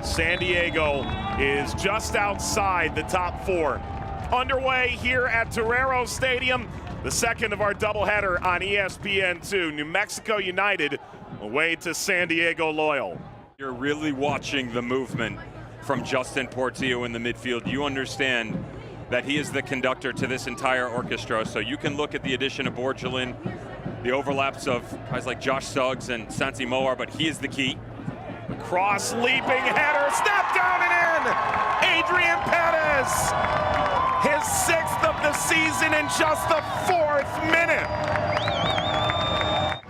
San Diego is just outside the top four. Underway here at Torero Stadium, the second of our doubleheader on ESPN2. New Mexico United away to San Diego Loyal. You're really watching the movement from Justin Portillo in the midfield. You understand that he is the conductor to this entire orchestra. So you can look at the addition of Borgelin, the overlaps of guys like Josh Suggs and Santi Moar, but he is the key. Cross leaping header, step down and in! Adrian Perez, his sixth of the season in just the 4th minute.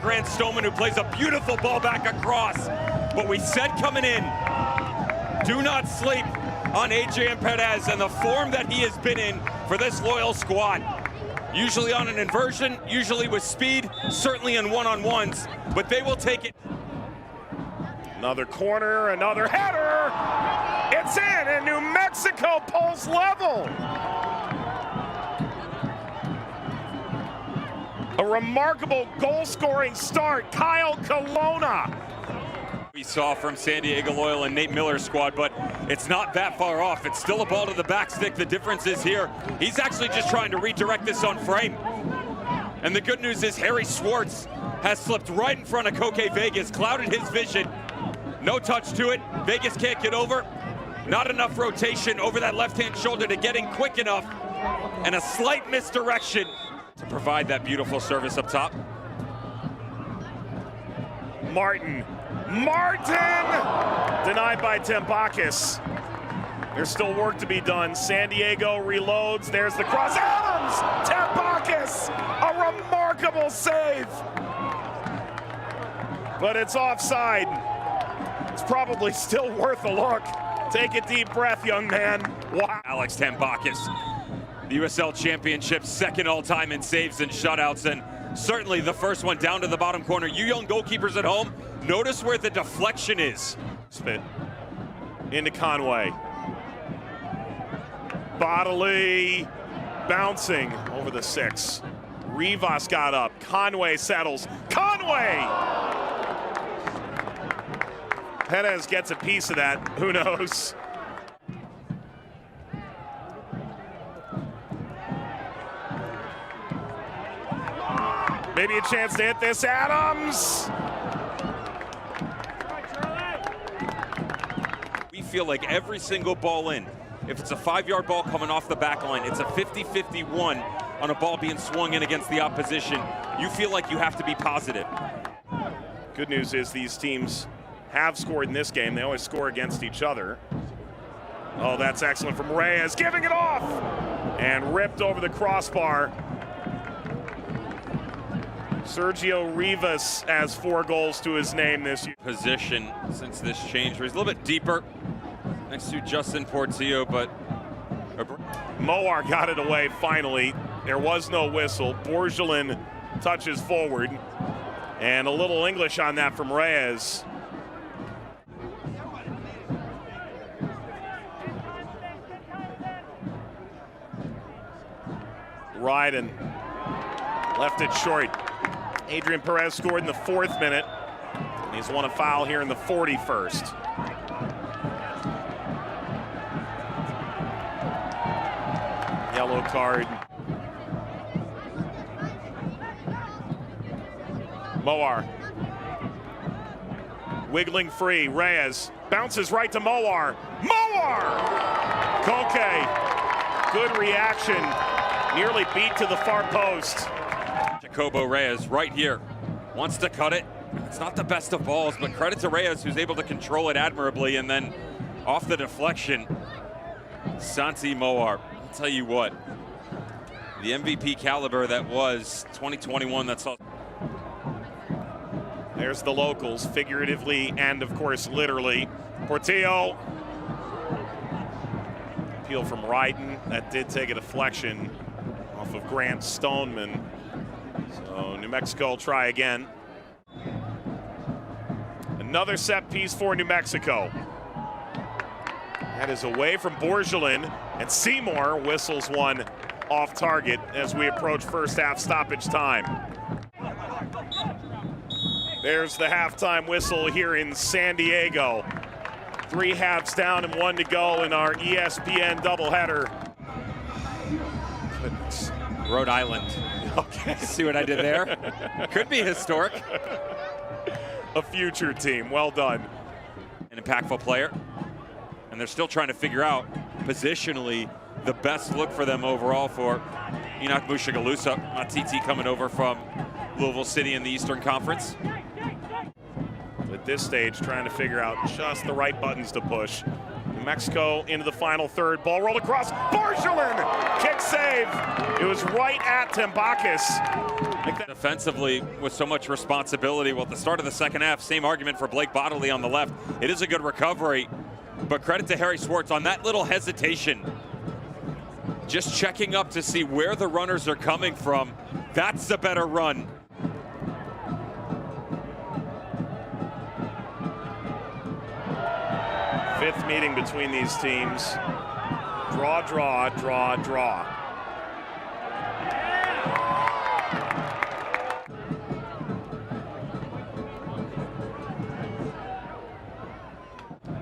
Grant Stoneman, who plays a beautiful ball back across. But we said coming in, do not sleep on Adrian Perez and the form that he has been in for this Loyal squad. Usually on an inversion, usually with speed, certainly in one-on-ones, but they will take it. Another corner, another header. It's in, and New Mexico pulls level. A remarkable goal-scoring start, Kyle Colonna. We saw from San Diego Loyal and Nate Miller's squad, but it's not that far off. It's still a ball to the back stick. The difference is here, he's actually just trying to redirect this on frame. And the good news is Harry Schwartz has slipped right in front of Koke Vegas, clouded his vision. No touch to it. Vegas can't get over. Not enough rotation over that left-hand shoulder to get in quick enough. And a slight misdirection to provide that beautiful service up top. Martin, denied by Tempakis. There's still work to be done. San Diego reloads. There's the cross. Adams, Tempakis, a remarkable save. But it's offside. It's probably still worth a look. Take a deep breath, young man. Wow. Alex Tempakis, the USL Championship, second all-time in saves and shutouts, and certainly the first one down to the bottom corner. You young goalkeepers at home, notice where the deflection is. Spit into Conway. Bodily bouncing over the 6. Rivas got up. Conway settles. Conway! Perez gets a piece of that. Who knows? Maybe a chance to hit this. Adams! We feel like every single ball in, if it's a 5-yard ball coming off the back line, it's a 50-51 on a ball being swung in against the opposition. You feel like you have to be positive. Good news is these teams have scored in this game. They always score against each other. Oh, that's excellent from Reyes, giving it off! And ripped over the crossbar. Sergio Rivas has 4 goals to his name this year. Position since this change, where he's a little bit deeper next to Justin Portillo, but Moar got it away finally. There was no whistle. Borgelin touches forward. And a little English on that from Reyes. Ryden left it short. Adrian Perez scored in the 4th minute. He's won a foul here in the 41st. Yellow card. Moar. Wiggling free. Reyes bounces right to Moar. Moar! Koke. Good reaction. Nearly beat to the far post. Jacobo Reyes right here. Wants to cut it. It's not the best of balls, but credit to Reyes, who's able to control it admirably, and then off the deflection, Santi Moar. I'll tell you what, the MVP caliber that was 2021, that's all. There's the locals, figuratively and, of course, literally. Portillo. Appeal from Ryden. That did take a deflection off of Grant Stoneman. So New Mexico will try again. Another set piece for New Mexico. That is away from Borgelin, and Seymour whistles one off target as we approach first half stoppage time. There's the halftime whistle here in San Diego. 3 halves down and 1 to go in our ESPN doubleheader. Goodness. Rhode Island. Okay. See what I did there? Could be historic. A future team. Well done. An impactful player. And they're still trying to figure out positionally the best look for them overall for Enoch Mushagalusa. TT coming over from Louisville City in the Eastern Conference. At this stage, trying to figure out just the right buttons to push. New Mexico into the final third. Ball rolled across. Borgelin! Kick save. It was right at Tembakis. Defensively, with so much responsibility. Well, at the start of the second half, same argument for Blake Bodley on the left. It is a good recovery, but credit to Harry Swartz on that little hesitation. Just checking up to see where the runners are coming from. That's the better run. Fifth meeting between these teams. Draw, draw, draw, draw.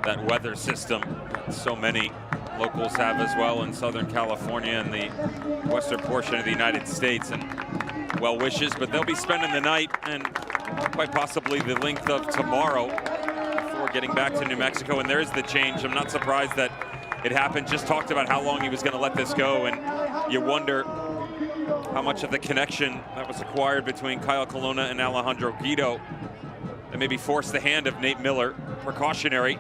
That weather system so many locals have as well in Southern California and the western portion of the United States, and well wishes, but they'll be spending the night and quite possibly the length of tomorrow before getting back to New Mexico. And there is the change. I'm not surprised that it happened. Just talked about how long he was going to let this go, and you wonder how much of the connection that was acquired between Kyle Colonna and Alejandro Guido that maybe forced the hand of Nate Miller. Precautionary,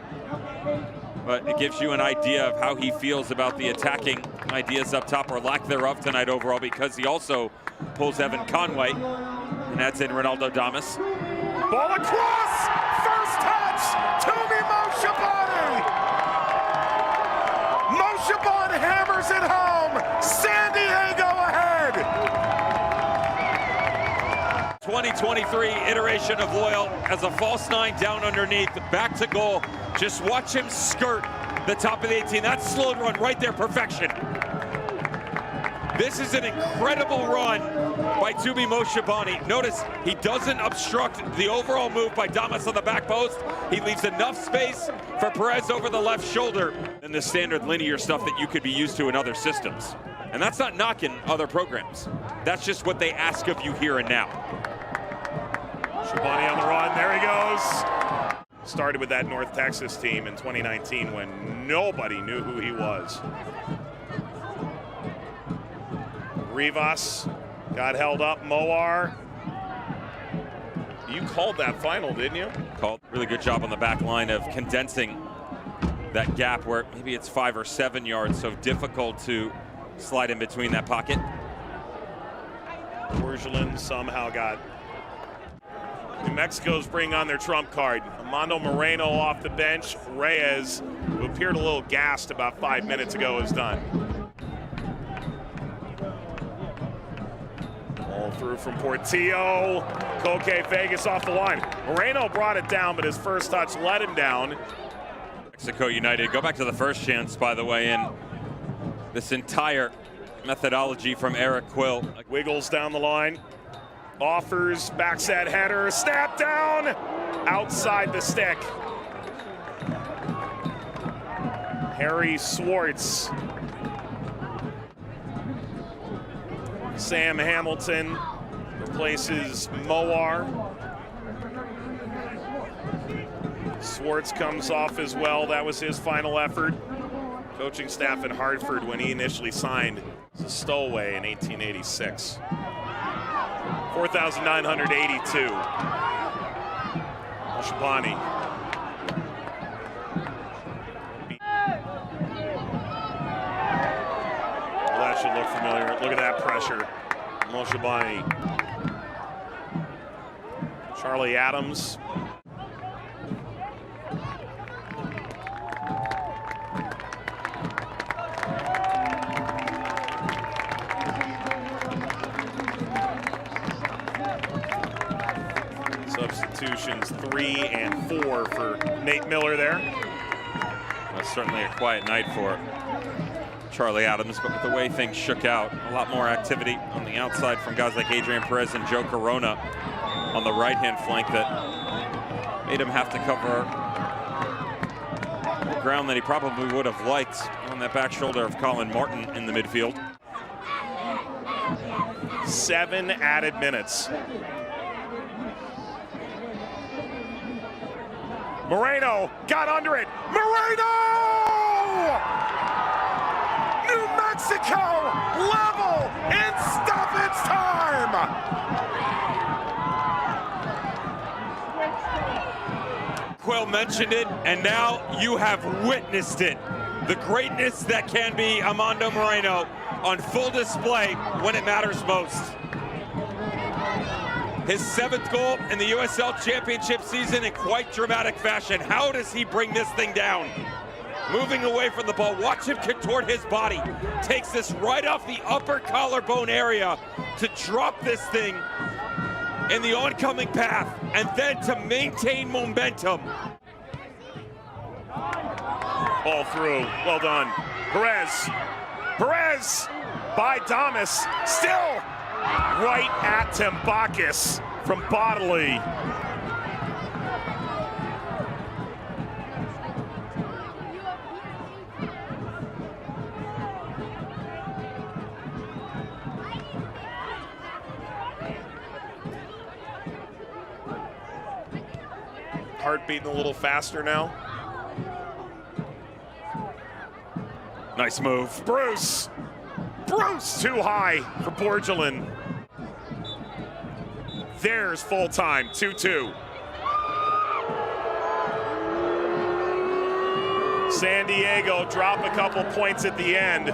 but it gives you an idea of how he feels about the attacking ideas up top, or lack thereof, tonight overall, because he also pulls Evan Conway and adds in Ronaldo Damas. Ball across! First touch! Toomey Moshabani! Moshabani hammers it home! San Diego ahead! 2023 iteration of Loyal as a false 9 down underneath, back to goal. Just watch him skirt the top of the 18. That slowed run right there, perfection. This is an incredible run by Toomey Moshabani. Notice he doesn't obstruct the overall move by Damas on the back post. He leaves enough space for Perez over the left shoulder and the standard linear stuff that you could be used to in other systems. And that's not knocking other programs. That's just what they ask of you here and now. Shabani on the run, there he goes. Started with that North Texas team in 2019 when nobody knew who he was. Rivas got held up, Moar. You called that final, didn't you? Called. Really good job on the back line of condensing that gap where maybe it's 5 or 7 yards, so difficult to slide in between that pocket. Borgelin somehow got. New Mexico's bringing on their trump card. Armando Moreno off the bench. Reyes, who appeared a little gassed about 5 minutes ago, is done. All through from Portillo. Coque Vegas off the line. Moreno brought it down, but his first touch let him down. Mexico United, go back to the first chance, by the way, and this entire methodology from Eric Quill. Wiggles down the line. Offers, backside header, snap down, outside the stick. Harry Swartz. Sam Hamilton replaces Moar. Swartz comes off as well. That was his final effort. Coaching staff in Hartford when he initially signed as a stowaway in 1886. 4,982. Moshabani. Well, that should look familiar. Look at that pressure. Moshabani. Charlie Adams. Substitutions 3 and 4 for Nate Miller there. That's certainly a quiet night for Charlie Adams, but with the way things shook out, a lot more activity on the outside from guys like Adrian Perez and Joe Corona on the right-hand flank that made him have to cover Ground that he probably would have liked on that back shoulder of Colin Martin in the midfield. 7 added minutes. Moreno got under it. Moreno! New Mexico level in stoppage time! Quill mentioned it, and now you have witnessed it. The greatness that can be Armando Moreno on full display when it matters most. His 7th goal in the USL Championship season in quite dramatic fashion. How does he bring this thing down? Moving away from the ball, watch him contort his body. Takes this right off the upper collarbone area to drop this thing in the oncoming path, and then to maintain momentum. Ball through, well done. Perez by Damas, still right at Tembakis from Bodley. Heart beating a little faster now. Nice move. Bruce too high for Borgelin. There's full time, 2-2. San Diego drop a couple points at the end.